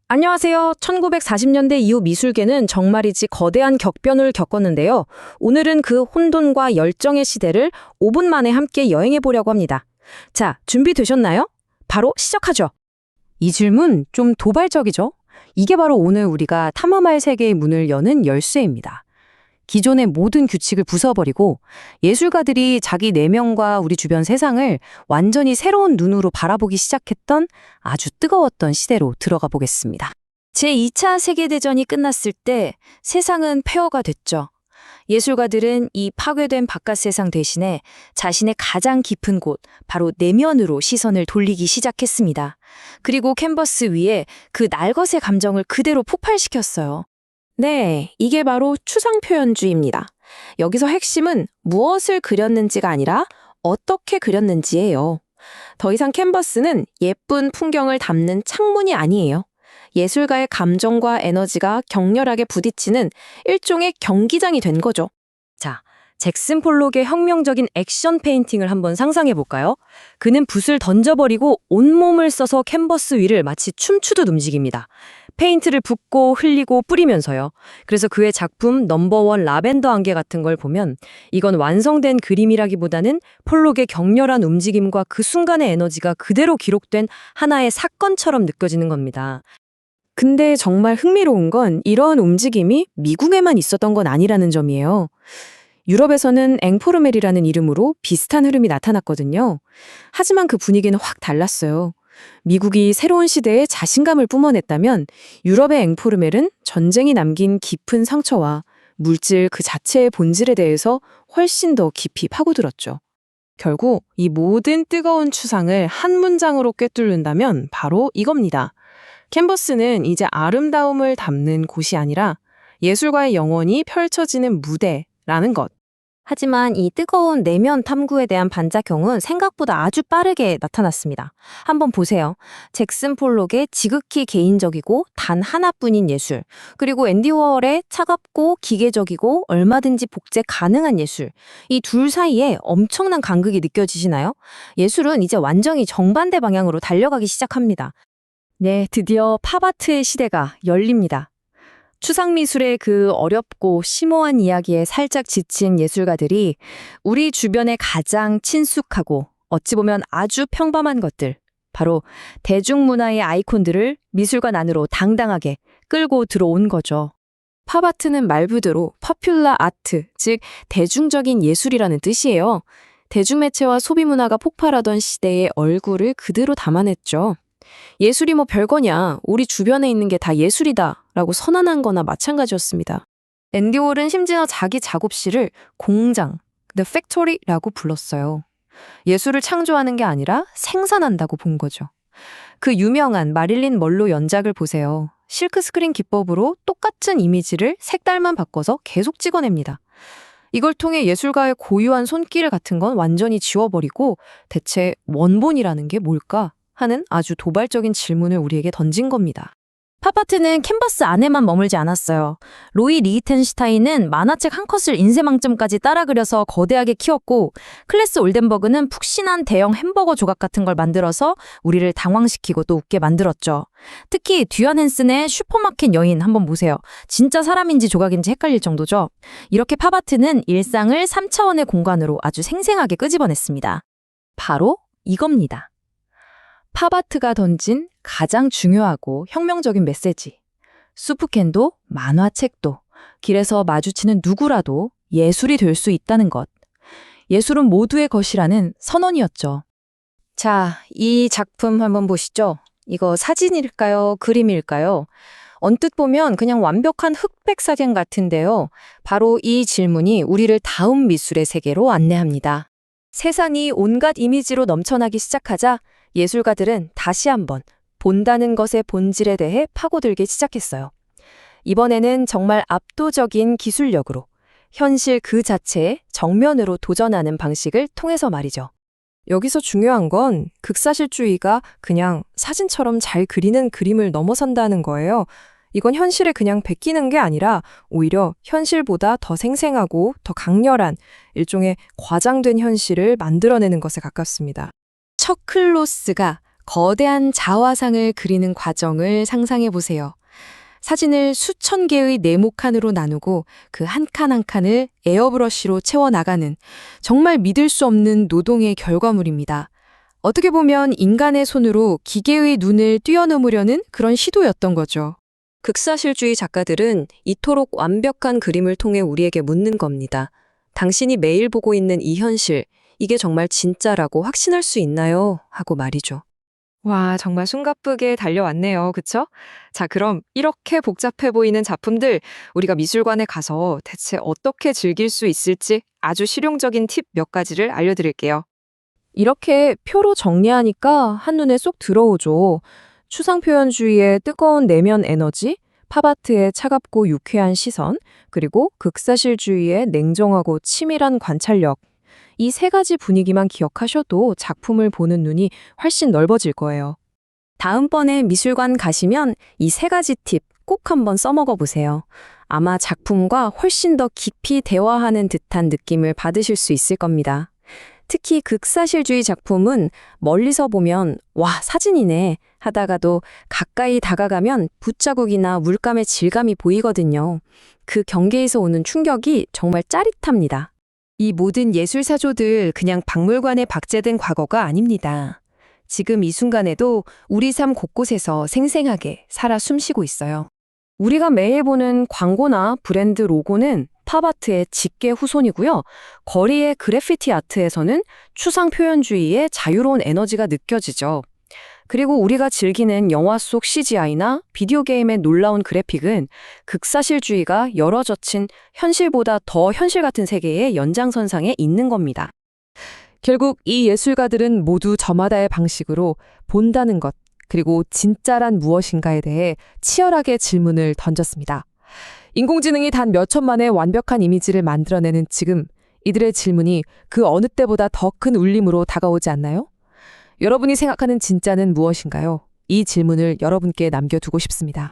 안녕하세요. 1940년대 이후 미술계는 정말이지 거대한 격변을 겪었는데요. 오늘은 그 혼돈과 열정의 시대를 5분 만에 함께 여행해 보려고 합니다. 자, 준비되셨나요? 바로 시작하죠. 이 질문 좀 도발적이죠? 이게 바로 오늘 우리가 탐험할 세계의 문을 여는 열쇠입니다. 기존의 모든 규칙을 부숴버리고 예술가들이 자기 내면과 우리 주변 세상을 완전히 새로운 눈으로 바라보기 시작했던 아주 뜨거웠던 시대로 들어가 보겠습니다. 제2차 세계대전이 끝났을 때 세상은 폐허가 됐죠. 예술가들은 이 파괴된 바깥 세상 대신에 자신의 가장 깊은 곳, 바로 내면으로 시선을 돌리기 시작했습니다. 그리고 캔버스 위에 그 날것의 감정을 그대로 폭발시켰어요. 네, 이게 바로 추상표현주의입니다. 여기서 핵심은 무엇을 그렸는지가 아니라 어떻게 그렸는지예요. 더 이상 캔버스는 예쁜 풍경을 담는 창문이 아니에요. 예술가의 감정과 에너지가 격렬하게 부딪히는 일종의 경기장이 된 거죠. 자, 잭슨 폴록의 혁명적인 액션 페인팅을 한번 상상해 볼까요? 그는 붓을 던져버리고 온몸을 써서 캔버스 위를 마치 춤추듯 움직입니다. 페인트를 붓고 흘리고 뿌리면서요. 그래서 그의 작품 넘버원 라벤더 안개 같은 걸 보면 이건 완성된 그림이라기보다는 폴록의 격렬한 움직임과 그 순간의 에너지가 그대로 기록된 하나의 사건처럼 느껴지는 겁니다. 근데 정말 흥미로운 건 이런 움직임이 미국에만 있었던 건 아니라는 점이에요. 유럽에서는 앵포르멜이라는 이름으로 비슷한 흐름이 나타났거든요. 하지만 그 분위기는 확 달랐어요. 미국이 새로운 시대에 자신감을 뿜어냈다면 유럽의 앵포르멜은 전쟁이 남긴 깊은 상처와 물질 그 자체의 본질에 대해서 훨씬 더 깊이 파고들었죠. 결국 이 모든 뜨거운 추상을 한 문장으로 꿰뚫는다면 바로 이겁니다. 캔버스는 이제 아름다움을 담는 곳이 아니라 예술가의 영혼이 펼쳐지는 무대라는 것. 하지만 이 뜨거운 내면 탐구에 대한 반작용은 생각보다 아주 빠르게 나타났습니다. 한번 보세요. 잭슨 폴록의 지극히 개인적이고 단 하나뿐인 예술, 그리고 앤디 워홀의 차갑고 기계적이고 얼마든지 복제 가능한 예술. 이 둘 사이에 엄청난 간극이 느껴지시나요? 예술은 이제 완전히 정반대 방향으로 달려가기 시작합니다. 네, 드디어 팝아트의 시대가 열립니다. 추상미술의 그 어렵고 심오한 이야기에 살짝 지친 예술가들이 우리 주변에 가장 친숙하고 어찌 보면 아주 평범한 것들, 바로 대중문화의 아이콘들을 미술관 안으로 당당하게 끌고 들어온 거죠. 팝아트는 말 그대로 퍼퓰러 아트, 즉 대중적인 예술이라는 뜻이에요. 대중매체와 소비문화가 폭발하던 시대의 얼굴을 그대로 담아냈죠. 예술이 뭐 별거냐, 우리 주변에 있는 게 다 예술이다 라고 선언한 거나 마찬가지였습니다. 앤디 월은 심지어 자기 작업실을 공장, The Factory라고 불렀어요. 예술을 창조하는 게 아니라 생산한다고 본 거죠. 그 유명한 마릴린 먼로 연작을 보세요. 실크스크린 기법으로 똑같은 이미지를 색깔만 바꿔서 계속 찍어냅니다. 이걸 통해 예술가의 고유한 손길 같은 건 완전히 지워버리고 대체 원본이라는 게 뭘까? 하는 아주 도발적인 질문을 우리에게 던진 겁니다. 팝아트는 캔버스 안에만 머물지 않았어요. 로이 리히텐슈타인은 만화책 한 컷을 인쇄망점까지 따라 그려서 거대하게 키웠고, 클래스 올덴버그는 푹신한 대형 햄버거 조각 같은 걸 만들어서 우리를 당황시키고 또 웃게 만들었죠. 특히 듀안 헨슨의 슈퍼마켓 여인 한번 보세요. 진짜 사람인지 조각인지 헷갈릴 정도죠. 이렇게 팝아트는 일상을 3차원의 공간으로 아주 생생하게 끄집어냈습니다. 바로 이겁니다. 팝아트가 던진 가장 중요하고 혁명적인 메시지. 수프캔도 만화책도 길에서 마주치는 누구라도 예술이 될 수 있다는 것. 예술은 모두의 것이라는 선언이었죠. 자, 이 작품 한번 보시죠. 이거 사진일까요? 그림일까요? 언뜻 보면 그냥 완벽한 흑백 사진 같은데요. 바로 이 질문이 우리를 다음 미술의 세계로 안내합니다. 세상이 온갖 이미지로 넘쳐나기 시작하자 예술가들은 다시 한번 본다는 것의 본질에 대해 파고들기 시작했어요. 이번에는 정말 압도적인 기술력으로 현실 그 자체에 정면으로 도전하는 방식을 통해서 말이죠. 여기서 중요한 건 극사실주의가 그냥 사진처럼 잘 그리는 그림을 넘어선다는 거예요. 이건 현실에 그냥 베끼는 게 아니라 오히려 현실보다 더 생생하고 더 강렬한 일종의 과장된 현실을 만들어내는 것에 가깝습니다. 척 클로스가 거대한 자화상을 그리는 과정을 상상해 보세요. 사진을 수천 개의 네모칸으로 나누고 그 한 칸 한 칸을 에어브러쉬로 채워나가는 정말 믿을 수 없는 노동의 결과물입니다. 어떻게 보면 인간의 손으로 기계의 눈을 뛰어넘으려는 그런 시도였던 거죠. 극사실주의 작가들은 이토록 완벽한 그림을 통해 우리에게 묻는 겁니다. 당신이 매일 보고 있는 이 현실, 이게 정말 진짜라고 확신할 수 있나요? 하고 말이죠. 와, 정말 숨가쁘게 달려왔네요. 그쵸? 자, 그럼 이렇게 복잡해 보이는 작품들 우리가 미술관에 가서 대체 어떻게 즐길 수 있을지 아주 실용적인 팁 몇 가지를 알려드릴게요. 이렇게 표로 정리하니까 한눈에 쏙 들어오죠. 추상표현주의의 뜨거운 내면 에너지, 팝아트의 차갑고 유쾌한 시선, 그리고 극사실주의의 냉정하고 치밀한 관찰력. 이 세 가지 분위기만 기억하셔도 작품을 보는 눈이 훨씬 넓어질 거예요. 다음번에 미술관 가시면 이 세 가지 팁 꼭 한번 써먹어 보세요. 아마 작품과 훨씬 더 깊이 대화하는 듯한 느낌을 받으실 수 있을 겁니다. 특히 극사실주의 작품은 멀리서 보면 와, 사진이네 하다가도 가까이 다가가면 붓자국이나 물감의 질감이 보이거든요. 그 경계에서 오는 충격이 정말 짜릿합니다. 이 모든 예술사조들 그냥 박물관에 박제된 과거가 아닙니다. 지금 이 순간에도 우리 삶 곳곳에서 생생하게 살아 숨쉬고 있어요. 우리가 매일 보는 광고나 브랜드 로고는 팝아트의 직계 후손이고요. 거리의 그래피티 아트에서는 추상 표현주의의 자유로운 에너지가 느껴지죠. 그리고 우리가 즐기는 영화 속 CGI나 비디오 게임의 놀라운 그래픽은 극사실주의가 열어젖힌 현실보다 더 현실 같은 세계의 연장선상에 있는 겁니다. 결국 이 예술가들은 모두 저마다의 방식으로 본다는 것, 그리고 진짜란 무엇인가에 대해 치열하게 질문을 던졌습니다. 인공지능이 단 몇 천만의 완벽한 이미지를 만들어내는 지금 이들의 질문이 그 어느 때보다 더 큰 울림으로 다가오지 않나요? 여러분이 생각하는 진짜는 무엇인가요? 이 질문을 여러분께 남겨두고 싶습니다.